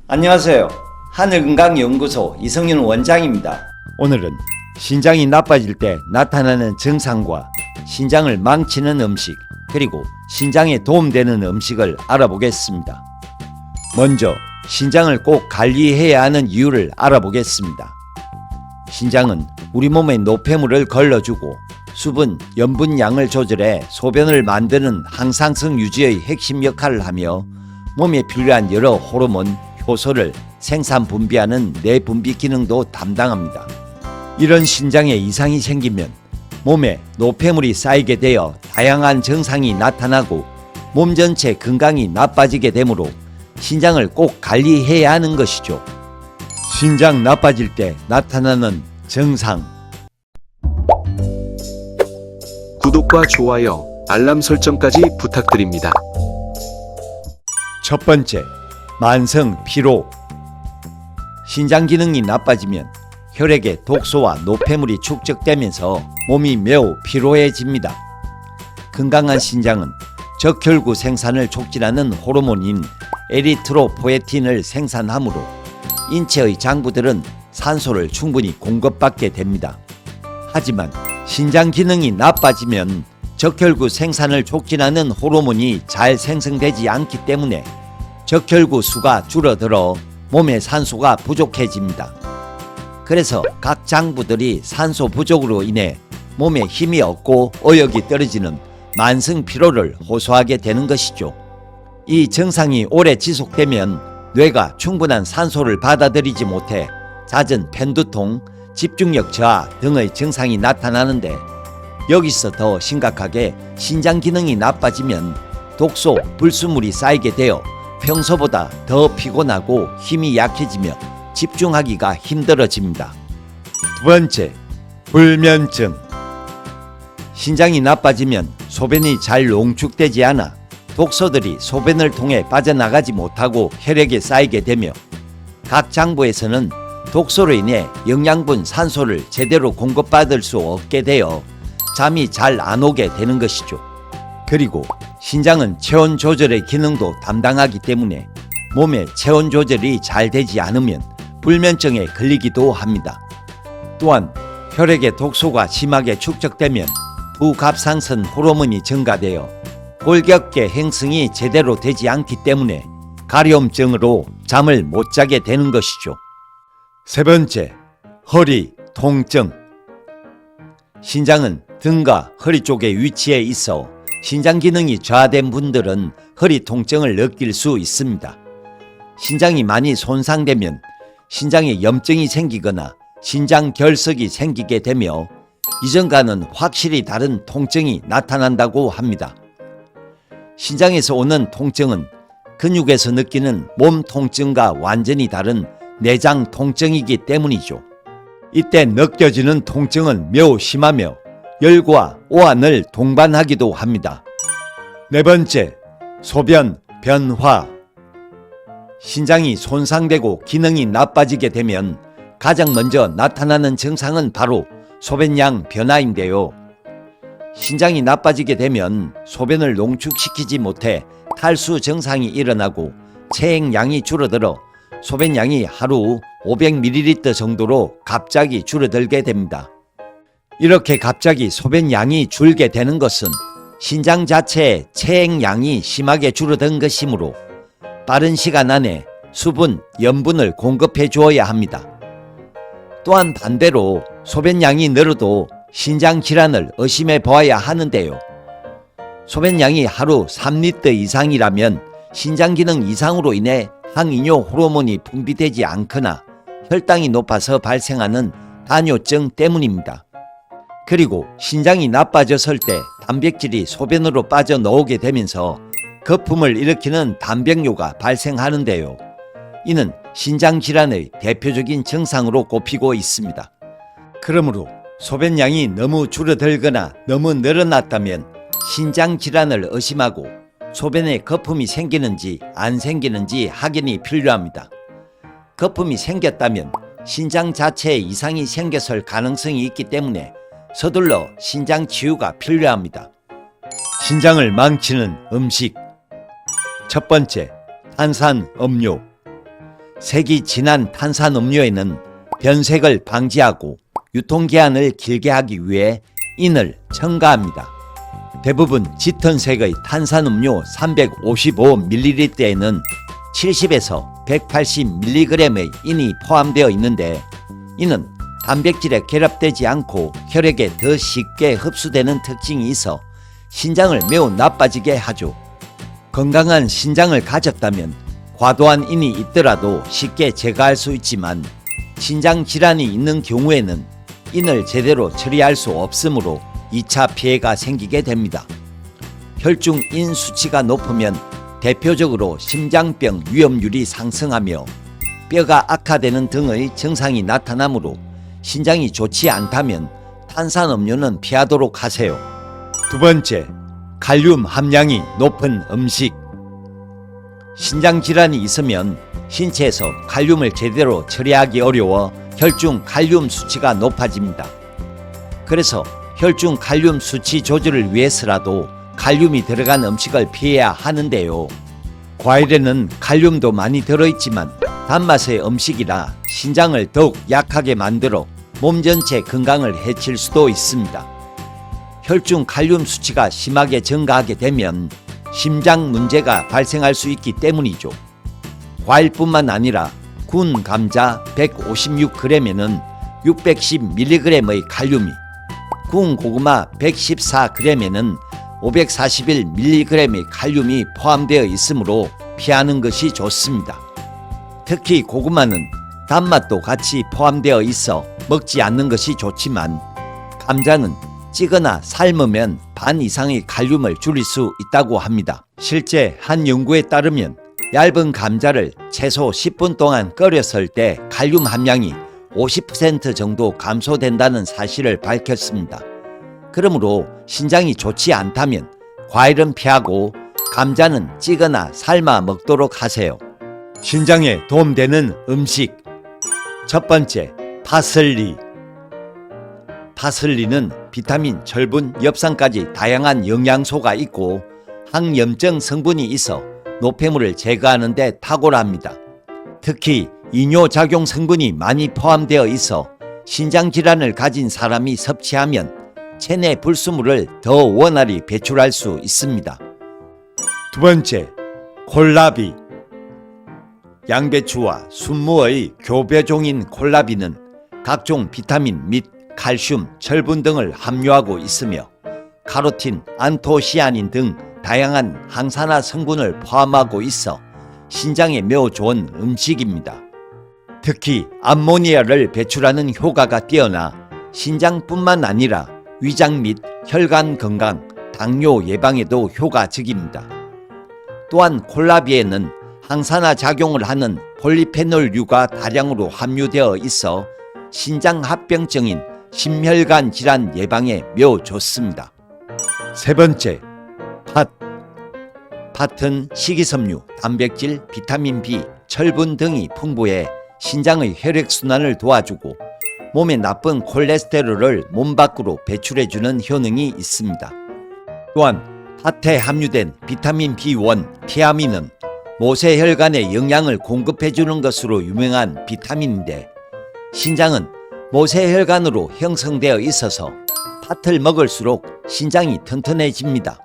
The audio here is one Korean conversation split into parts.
안녕하세요. 하늘건강연구소 이성윤 원장입니다. 오늘은 신장이 나빠질 때 나타나는 증상과 신장을 망치는 음식, 그리고 신장에 도움되는 음식을 알아보겠습니다. 먼저 신장을 꼭 관리해야 하는 이유를 알아보겠습니다. 신장은 우리 몸에 노폐물을 걸러주고 수분, 염분 양을 조절해 소변을 만드는 항상성 유지의 핵심 역할을 하며 몸에 필요한 여러 호르몬, 효소를 생산 분비하는 내분비 기능도 담당합니다. 이런 신장에 이상이 생기면 몸에 노폐물이 쌓이게 되어 다양한 증상이 나타나고 몸 전체 건강이 나빠지게 되므로 신장을 꼭 관리해야 하는 것이죠. 신장 나빠질 때 나타나는 증상. 구독과 좋아요, 알람 설정까지 부탁드립니다. 첫 번째, 만성 피로. 신장 기능이 나빠지면 혈액에 독소와 노폐물이 축적되면서 몸이 매우 피로해집니다. 건강한 신장은 적혈구 생산을 촉진하는 호르몬인 에리트로포에틴을 생산하므로 인체의 장부들은 산소를 충분히 공급받게 됩니다. 하지만 신장 기능이 나빠지면 적혈구 생산을 촉진하는 호르몬이 잘 생성되지 않기 때문에 적혈구 수가 줄어들어 몸에 산소가 부족해집니다. 그래서 각 장부들이 산소 부족으로 인해 몸에 힘이 없고 어역이 떨어지는 만성 피로를 호소하게 되는 것이죠. 이 증상이 오래 지속되면 뇌가 충분한 산소를 받아들이지 못해 잦은 편두통, 집중력 저하 등의 증상이 나타나는데, 여기서 더 심각하게 신장 기능이 나빠지면 독소, 불순물이 쌓이게 되어 평소보다 더 피곤하고 힘이 약해지며 집중하기가 힘들어집니다. 두 번째, 불면증. 신장이 나빠지면 소변이 잘 농축되지 않아 독소들이 소변을 통해 빠져나가지 못하고 혈액에 쌓이게 되며 각 장부에서는 독소로 인해 영양분, 산소를 제대로 공급받을 수 없게 되어 잠이 잘 안 오게 되는 것이죠. 그리고 신장은 체온 조절의 기능도 담당하기 때문에 몸의 체온 조절이 잘 되지 않으면 불면증에 걸리기도 합니다. 또한 혈액에 독소가 심하게 축적되면 부갑상선 호르몬이 증가되어 골격계 행성이 제대로 되지 않기 때문에 가려움증으로 잠을 못 자게 되는 것이죠. 세 번째, 허리 통증. 신장은 등과 허리 쪽에 위치해 있어 신장 기능이 저하된 분들은 허리 통증을 느낄 수 있습니다. 신장이 많이 손상되면 신장에 염증이 생기거나 신장 결석이 생기게 되며 이전과는 확실히 다른 통증이 나타난다고 합니다. 신장에서 오는 통증은 근육에서 느끼는 몸 통증과 완전히 다른 내장 통증이기 때문이죠. 이때 느껴지는 통증은 매우 심하며 열과 오한을 동반하기도 합니다. 네 번째, 소변 변화. 신장이 손상되고 기능이 나빠지게 되면 가장 먼저 나타나는 증상은 바로 소변량 변화인데요. 신장이 나빠지게 되면 소변을 농축시키지 못해 탈수 증상이 일어나고 체액량이 줄어들어 소변량이 하루 500ml 정도로 갑자기 줄어들게 됩니다. 이렇게 갑자기 소변량이 줄게 되는 것은 신장 자체의 체액량이 심하게 줄어든 것이므로 빠른 시간 안에 수분, 염분을 공급해 주어야 합니다. 또한 반대로 소변량이 늘어도 신장 질환을 의심해 보아야 하는데요. 소변량이 하루 3리터 이상이라면 신장 기능 이상으로 인해 항이뇨 호르몬이 분비되지 않거나 혈당이 높아서 발생하는 다뇨증 때문입니다. 그리고 신장이 나빠졌을 때 단백질이 소변으로 빠져나오게 되면서 거품을 일으키는 단백뇨가 발생하는데요. 이는 신장 질환의 대표적인 증상으로 꼽히고 있습니다. 그러므로 소변량이 너무 줄어들거나 너무 늘어났다면 신장 질환을 의심하고 소변에 거품이 생기는지 안 생기는지 확인이 필요합니다. 거품이 생겼다면 신장 자체에 이상이 생겼을 가능성이 있기 때문에 서둘러 신장 치유가 필요합니다. 신장을 망치는 음식. 첫 번째, 탄산 음료. 색이 진한 탄산음료에는 변색을 방지하고 유통기한을 길게 하기 위해 인을 첨가합니다. 대부분 짙은 색의 탄산음료 355ml에는 70에서 180mg의 인이 포함되어 있는데, 이는 단백질에 결합되지 않고 혈액에 더 쉽게 흡수되는 특징이 있어 신장을 매우 나빠지게 하죠. 건강한 신장을 가졌다면 과도한 인이 있더라도 쉽게 제거할 수 있지만, 신장 질환이 있는 경우에는 인을 제대로 처리할 수 없으므로 2차 피해가 생기게 됩니다. 혈중 인 수치가 높으면 대표적으로 심장병 위험률이 상승하며 뼈가 악화되는 등의 증상이 나타나므로 신장이 좋지 않다면 탄산음료는 피하도록 하세요. 두 번째, 칼륨 함량이 높은 음식. 신장 질환이 있으면 신체에서 칼륨을 제대로 처리하기 어려워 혈중 칼륨 수치가 높아집니다. 그래서 혈중 칼륨 수치 조절을 위해서라도 칼륨이 들어간 음식을 피해야 하는데요. 과일에는 칼륨도 많이 들어있지만 단맛의 음식이라 신장을 더욱 약하게 만들어 몸 전체 건강을 해칠 수도 있습니다. 혈중 칼륨 수치가 심하게 증가하게 되면 심장 문제가 발생할 수 있기 때문이죠. 과일뿐만 아니라 구운 감자 156g에는 610mg의 칼륨이, 구운 고구마 114g에는 541mg의 칼륨이 포함되어 있으므로 피하는 것이 좋습니다. 특히 고구마는 단맛도 같이 포함되어 있어 먹지 않는 것이 좋지만, 감자는 찌거나 삶으면 반 이상의 칼륨을 줄일 수 있다고 합니다. 실제 한 연구에 따르면 얇은 감자를 최소 10분 동안 끓였을 때 칼륨 함량이 50% 정도 감소된다는 사실을 밝혔습니다. 그러므로 신장이 좋지 않다면 과일은 피하고 감자는 찌거나 삶아 먹도록 하세요. 신장에 도움되는 음식. 첫 번째, 파슬리. 파슬리는 비타민, 철분, 엽산까지 다양한 영양소가 있고 항염증 성분이 있어 노폐물을 제거하는 데 탁월합니다. 특히 이뇨작용 성분이 많이 포함되어 있어 신장 질환을 가진 사람이 섭취하면 체내 불순물을 더 원활히 배출할 수 있습니다. 두 번째, 콜라비. 양배추와 순무의 교배종인 콜라비는 각종 비타민 및 칼슘, 철분 등을 함유하고 있으며 카로틴, 안토시아닌 등 다양한 항산화 성분을 포함하고 있어 신장에 매우 좋은 음식입니다. 특히 암모니아를 배출하는 효과가 뛰어나 신장뿐만 아니라 위장 및 혈관 건강, 당뇨 예방에도 효과적입니다. 또한 콜라비에는 항산화 작용을 하는 폴리페놀류가 다량으로 함유되어 있어 신장 합병증인 심혈관 질환 예방에 매우 좋습니다. 세 번째, 팥. 팥은 식이섬유, 단백질, 비타민 B, 철분 등이 풍부해 신장의 혈액순환을 도와주고 몸에 나쁜 콜레스테롤을 몸 밖으로 배출해주는 효능이 있습니다. 또한 팥에 함유된 비타민 B1, 티아민은 모세혈관에 영양을 공급해주는 것으로 유명한 비타민인데, 신장은 모세혈관으로 형성되어 있어서 팥을 먹을수록 신장이 튼튼해집니다.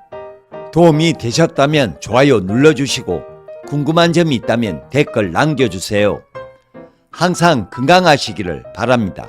도움이 되셨다면 좋아요 눌러주시고 궁금한 점이 있다면 댓글 남겨주세요. 항상 건강하시기를 바랍니다.